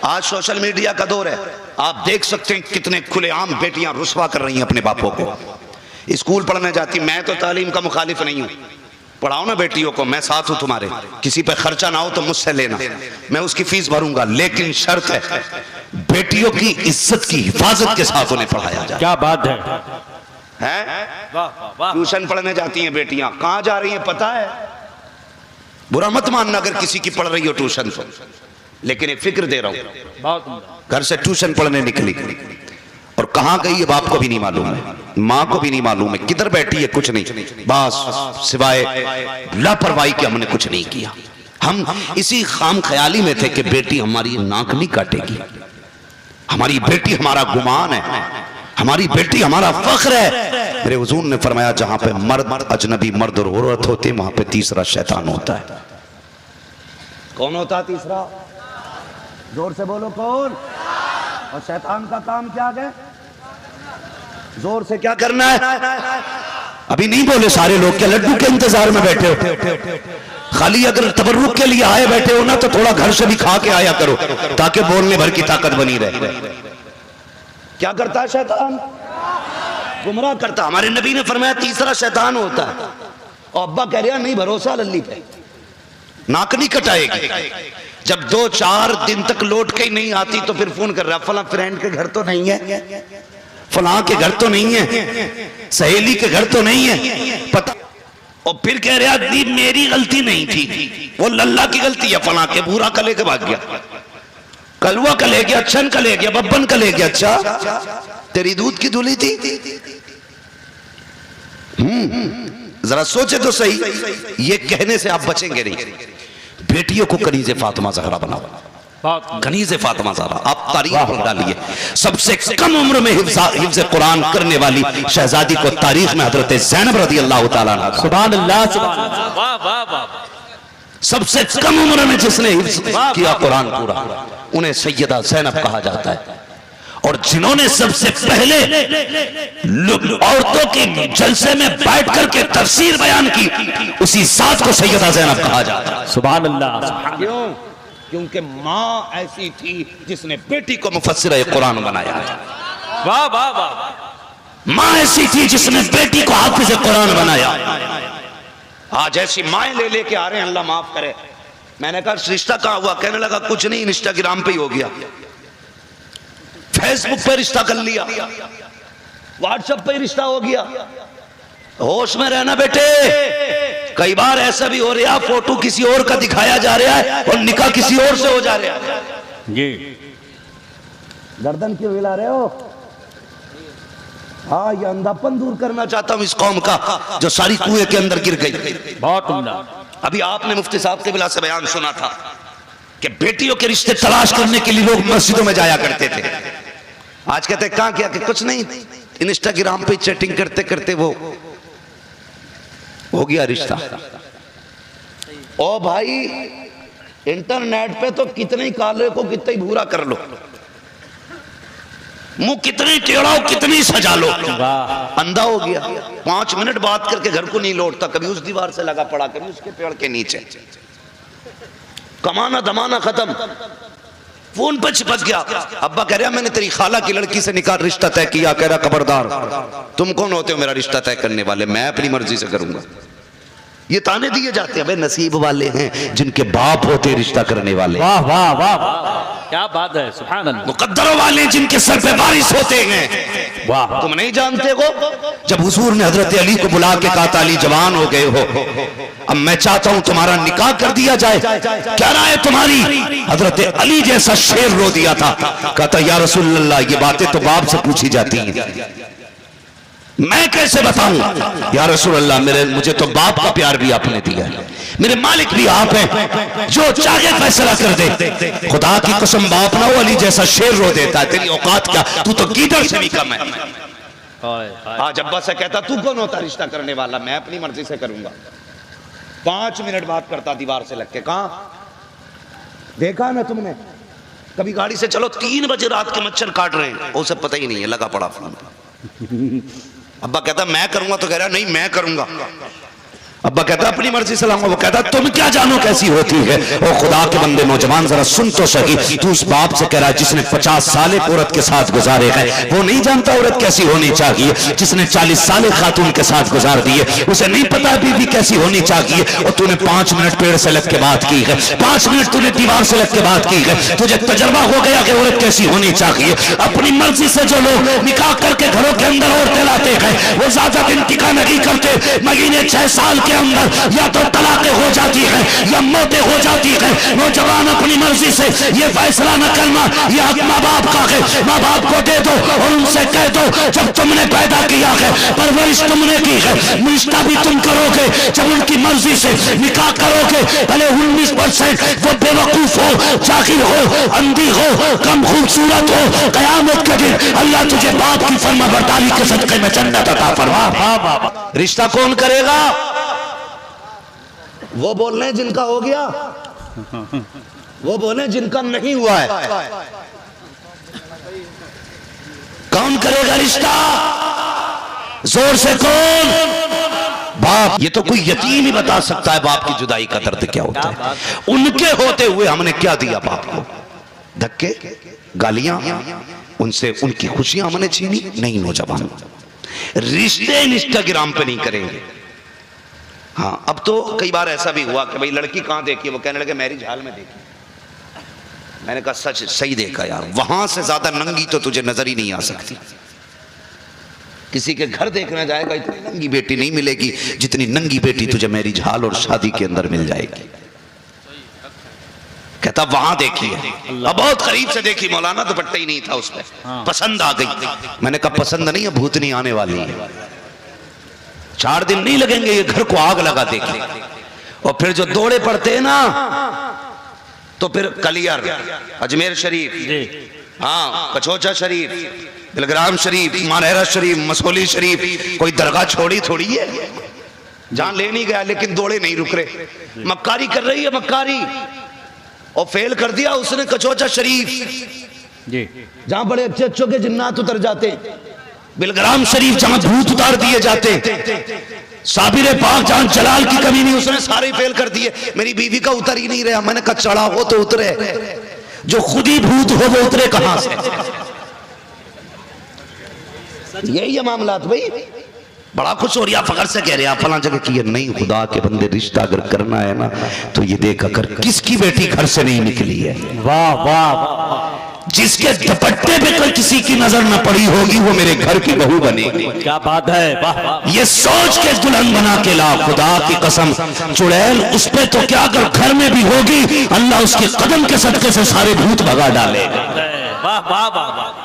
आज social media का दौर है, आप देख सकते हैं कितने खुलेआम बेटियां रुस्वा कर रही हैं अपने बापों को। स्कूल पढ़ने जाती, मैं तो तालीम का मुखालिफ नहीं हूं, पढ़ाओ ना बेटियों को, मैं साथ हूं तुम्हारे, किसी पे खर्चा ना हो तो मुझसे लेना, मैं उसकी फीस भरूंगा, लेकिन शर्त है बेटियों की इज्जत की हिफाजत के साथ उन्हें पढ़ाया जाए। क्या बात है? ट्यूशन पढ़ने जाती हैं बेटियां, कहां जा रही हैं पता है? बुरा मत मानना अगर किसी की पढ़ रही हो ट्यूशन तो, लेकिन एक फिक्र दे रहा हूं, घर से ट्यूशन पढ़ने निकली और कहां गई है बाप को भी नहीं मालूम है, मां को भी नहीं मालूम है, किधर बैठी है कुछ नहीं, बस सिवाय लापरवाही के हमने कुछ नहीं किया। हम इसी खाम ख्याली में थे कि बेटी हमारी नाक नहीं काटेगी, हमारी बेटी हमारा गुमान है, हमारी बेटी हमारा फख्र है। मेरे हुजूर ने फरमाया जहां पे मर्द अजनबी मर्द और औरत होते वहां पे तीसरा शैतान होता है। कौन होता है तीसरा? जोर से बोलो कौन? और शैतान का काम क्या है? जोर से क्या करना है? अभी नहीं बोले सारे लोग, क्या लड्डू के इंतजार में बैठे हो? खाली अगर तबर्रुक के लिए आए बैठे हो ना तो थोड़ा घर से भी खा के आया करो ताकि बोलने भर की ताकत बनी रहे। क्या करता है शैतान? गुमराह करता। हमारे नबी ने फरमाया तीसरा शैतान होता है। और अब्बा कह रहा नहीं भरोसा अल्लाह पे, नाक नहीं कटाएगी। जब 2-4 दिन तक लौट के ही नहीं आती तो फिर फोन कर रहा, फला फ्रेंड के घर तो नहीं है, फला के घर तो नहीं है, सहेली के घर तो नहीं है, पता। और फिर कह रहा दी मेरी गलती नहीं थी, वो लल्ला की गलती है, फला के बूरा कले के भाग गया, कलवा का ले गया, छन का ले गया, बब्बन का ले गया, अच्छा तेरी दूध की धुली थी। जरा सोचे तो सही, ये कहने से आप बचेंगे नहीं। बेटियों को कनीज़े फातिमा ज़हरा बनाओ, कनीज़े फातिमा ज़हरा। आप तारीख पढ़ डालिए, सबसे कम उम्र में हिफ्ज़ कुरान करने वाली शहजादी को तारीख में हजरत ज़ैनब रज़ी अल्लाह तआला अन्हा, सुभान अल्लाह, वाह वाह वाह, सबसे कम उम्र में जिसने हिफ्ज़ किया कुरान पूरा, उन्हें सैयदा ज़ैनब कहा जाता है। और जिन्होंने सबसे पहले औरतों के जलसे में बैठ करके तफसीर बयान की, उसी जात को सैयदा ज़ैनब कहा जाता है। सुभान अल्लाह। क्यों? क्योंकि माँ ऐसी थी जिसने बेटी को मुफस्सिर कुरान बनाया। वाह वाह वाह। माँ ऐसी थी जिसने बेटी को हाफिज कुरान बनाया। आज ऐसी माएँ ले लेके आ रहे हैं, अल्लाह माफ करे। मैंने कहा रिश्ता कहाँ हुआ? कहने लगा कुछ नहीं, इंस्टाग्राम पे ही हो गया, फेसबुक पे रिश्ता कर लिया, व्हाट्सएप पे रिश्ता हो गया। होश में रहना बेटे, कई बार ऐसा भी हो रहा, फोटो किसी और का दिखाया जा रहा है और निकाह किसी और से हो जा रहा है। जी गर्दन क्यों हिला रहे हो? हाँ, ये अंधापन दूर करना चाहता हूं इस कौम का जो सारी कुएं के अंदर गिर गई। बहुत उम्दा। अभी आपने मुफ्ती साहब के बिला से बयान सुना था कि बेटियों के रिश्ते तलाश करने के लिए लोग मस्जिदों में जाया करते थे। आज कहते कहां क्या कि कुछ नहीं, इंस्टाग्राम पे चैटिंग करते करते वो हो गया रिश्ता। ओ भाई, इंटरनेट पे तो कितने ही काले को कितना ही भूरा कर लो, मुंह कितनी टेढ़ा हो, कितनी सजा लो, अंधा हो गया। 5 मिनट बात करके घर को नहीं लौटता, कभी उस दीवार से लगा पड़ा, कभी उसके पेड़ के नीचे, कमाना दमाना खत्म, फोन पर चिपक गया। अब्बा कह रहा मैंने तेरी खाला की लड़की से निकाह रिश्ता तय किया। कह रहा खबरदार, तुम कौन होते हो मेरा रिश्ता तय करने वाले? मैं अपनी मर्जी से करूंगा। ये ताने दिए जाते हैं, नसीब वाले हैं जिनके बाप होते रिश्ता करने वाले। वाह वाह वाह, क्या बात है, सुभान अल्लाह। मुकद्दरों वाले जिनके सर पे बारिश होते हैं। वाह, तुम नहीं जानते हो जब हुजूर ने हजरत अली को बुला के कहा अली जवान हो गए हो, अब मैं चाहता हूं तुम्हारा निकाह कर दिया जाए, क्या राय है तुम्हारी? हजरत अली जैसा शेर रो दिया था, कहता या रसूल अल्लाह, ये बातें तो बाप से पूछी जाती हैं, मैं कैसे बताऊं? या रसूल अल्लाह, मुझे तो बाप का प्यार भी आपने दिया है, मेरे मालिक भी आप हैं, जो चाहे फैसला कर दे। खुदा की कसम बाप ना हो, अली जैसा शेर रो देता है, तेरी औकात क्या, तू तो गीदड़ से भी कम है। आज अब्बा से कहता तू कौन होता रिश्ता करने वाला? मैं अपनी मर्जी से करूंगा। 5 मिनट बात करता दीवार से लग के। कहां देखा ना तुमने? कभी गाड़ी से चलो 3 बजे रात के मच्छर काट रहे हैं, उसे पता ही नहीं है, लगा पड़ा फोन। अब्बा कहता मैं करूंगा, तो कह रहा नहीं मैं करूंगा। अब्बा कहता अपनी मर्जी से लाऊंगा। वो कहता तुम क्या जानो कैसी होती है। ओ खुदा के बंदे नौजवान जरा सुन तो सही, तू उस बाप से कह रहा है जिसने 50 साल एक औरत के साथ गुजारे हैं, वो नहीं जानता औरत कैसी होनी चाहिए। जिसने 40 साल खातून के साथ गुजार दिए, उसे नहीं पता बीवी कैसी होनी चाहिए। और तूने 5 मिनट पेड़ से लग के बात की है, 5 मिनट तूने दीवार से लग के बात की है, तुझे तजर्बा हो गया कि औरत कैसी होनी चाहिए। अपनी मर्जी से जो लोग निकाह करके घरों के अंदर औरतें लाते हैं, वो ज्यादा दिन टिका नहीं करते। महीने 6 साल के अंदर या तो तलाकें हो जाती है या मौतें हो जाती है। नौजवान अपनी मर्जी से ये फैसला न करना, ये हक माँ बाप का है। माँ बाप को दे दो और उनसे कह दो जब तुमने पैदा किया है, परवरिश तुमने की है, रिश्ता भी तुम करोगे। जब उनकी मर्जी से निकाह करोगे, भले 19% वो बेवकूफ हो, जाहिर हो, अंधी हो, कम खूबसूरत हो, कयामत के दिन अल्लाह तुझे बाप की फर्माबरदारी के सदके में जन्नत अता फरमा। रिश्ता कौन करेगा? वो बोल रहे हैं जिनका हो गया, वो बोले जिनका नहीं हुआ है। कौन करेगा रिश्ता? जोर से कौन? बाप। ये तो कोई यतीम ही बता सकता है बाप की जुदाई का दर्द क्या होता है। उनके होते हुए हमने क्या दिया बाप को? धक्के, गालियां, उनसे उनकी खुशियां हमने छीनी? नहीं नौजवान, रिश्ते इंस्टाग्राम पे नहीं करेंगे। हाँ, अब तो कई बार ऐसा भी हुआ कि भाई लड़की कहाँ देखी, वो कहने लगे मैरिज हॉल में देखी। मैंने कहा सच सही देखा यार, वहां से ज्यादा नंगी तो तुझे नजर ही नहीं आ सकती। किसी के घर देखना जाएगा इतनी नंगी बेटी नहीं मिलेगी जितनी नंगी बेटी तुझे मैरिज हॉल और शादी के अंदर मिल जाएगी। कहता वहां देखी है, अब बहुत करीब से देखी मौलाना, दुपट्टा ही नहीं था उस पर, पसंद आ गई। मैंने कहा पसंद नहीं है, भूतनी आने वाली है, 4 दिन नहीं लगेंगे ये घर को आग लगा देगी। और फिर जो दौड़े पड़ते हैं ना, तो फिर कलियर, अजमेर शरीफ, हाँ कचौचा शरीफ, बिलग्राम शरीफ, मानहरा शरीफ, मसोली शरीफ, कोई दरगाह छोड़ी थोड़ी है। जान ले नहीं गया लेकिन दौड़े नहीं रुक रहे, मक्कारी कर रही है मक्कारी, और फेल कर दिया उसने कचौचा शरीफ जी, जहां बड़े अच्छे अच्छों के जिन्नात उतर जाते, बिलग्राम शरीफ जहां भूत उतार दिए जाते, साबिर पाक जहां जलाल की कमी नहीं, उसने सारे फेल कर दिए। मेरी बीवी का उतर ही नहीं रहा। मैंने कहा चढ़ा हो तो उतरे, जो खुद ही भूत हो वो उतरे कहां से? यही है मामला भाई। बड़ा कुछ हो रहा, फखर से कह रहे हैं फला जगह की है। नहीं, खुदा के बंदे रिश्ता अगर करना है ना तो ये देख अगर किसकी बेटी घर से नहीं निकली है, वाह वाह, जिसके दुपट्टे पे कोई किसी की नजर न पड़ी होगी वो मेरे घर की बहू बनेगी। क्या बात है, वाह। ये सोच के दुल्हन बना के ला, खुदा की कसम चुड़ैल उस पे तो क्या, अगर घर में भी होगी अल्लाह उसके कदम के सदके से सारे भूत भगा डालेगा। वाह वाह वाह।